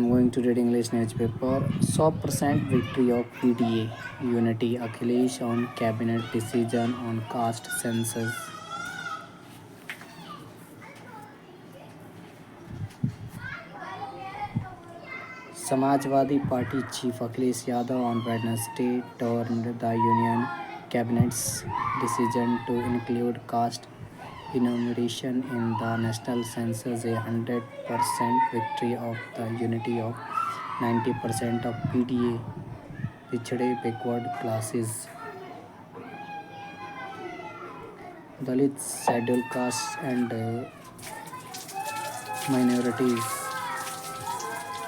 I'm going to read English newspaper. 100% victory of PDA. Unity. Akhilesh on cabinet decision on caste census. Samajwadi Party Chief Akhilesh Yadav on Wednesday turned the Union Cabinet's decision to include caste enumeration in the national census a 100% victory of the unity of 90% of PDA पिछड़े backward classes, Dalits, scheduled castes and minorities,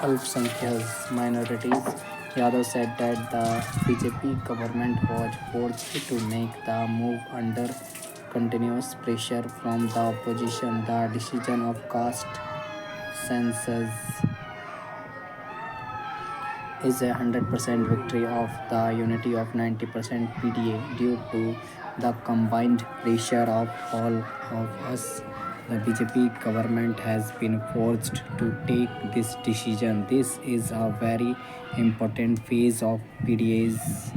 Alpsankhya's minorities. Yadav said that the BJP government was forced to make the move under continuous pressure from the opposition. The decision of caste census is a 100% victory of the unity of 90% PDA due to the combined pressure of all of us. The BJP government has been forced to take this decision. This is a very important phase of PDA's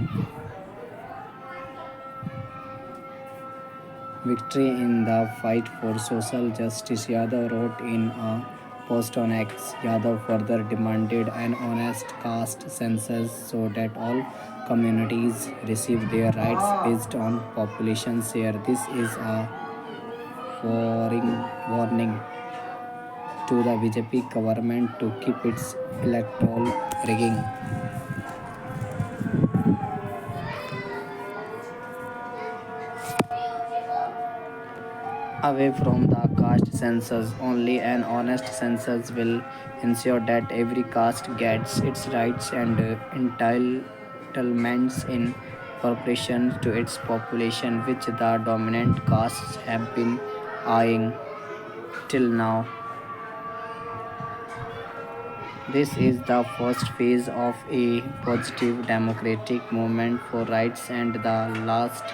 victory in the fight for social justice, Yadav wrote in a post on X. Yadav further demanded an honest caste census so that all communities receive their rights based on population share. This is a warning to the BJP government to keep its electoral rigging away from the caste census. Only an honest census will ensure that every caste gets its rights and entitlements in proportion to its population, which the dominant castes have been eyeing till now. This is the first phase of a positive democratic movement for rights and the last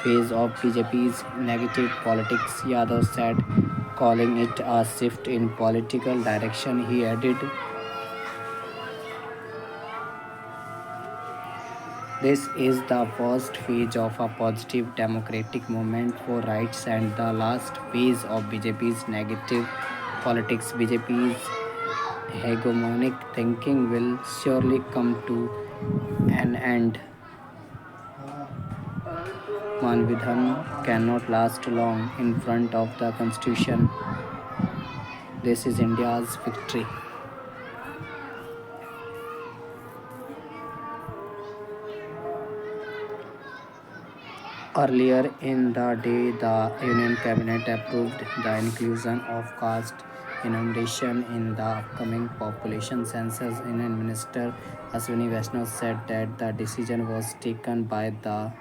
phase of BJP's negative politics, Yadav said, calling it a shift in political direction. He added, this is the first phase of a positive democratic movement for rights and the last phase of BJP's negative politics. BJP's hegemonic thinking will surely come to an end. Manvidhan cannot last long in front of the Constitution. This is India's victory. Earlier in the day, the Union Cabinet approved the inclusion of caste enumeration in the upcoming population census. Union Minister Ashwini Vaishnaw said that the decision was taken by the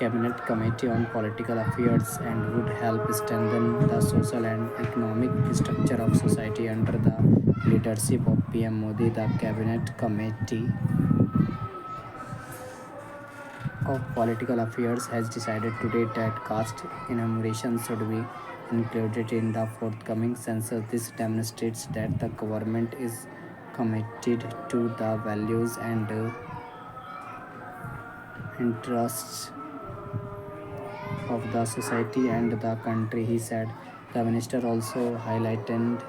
Cabinet Committee on Political Affairs and would help strengthen the social and economic structure of society under the leadership of PM Modi. The Cabinet Committee of Political Affairs has decided today that caste enumeration should be included in the forthcoming census. This demonstrates that the government is committed to the values and interests of the society and the country, he said. The minister also highlighted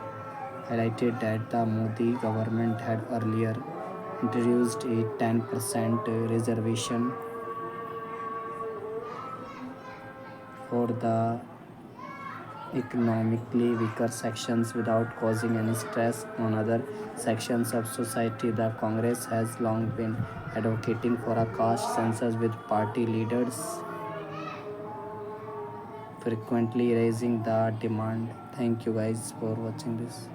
that the Modi government had earlier introduced a 10% reservation for the economically weaker sections without causing any stress on other sections of society. The Congress has long been advocating for a caste census, with party leaders frequently raising the demand. Thank you guys for watching this.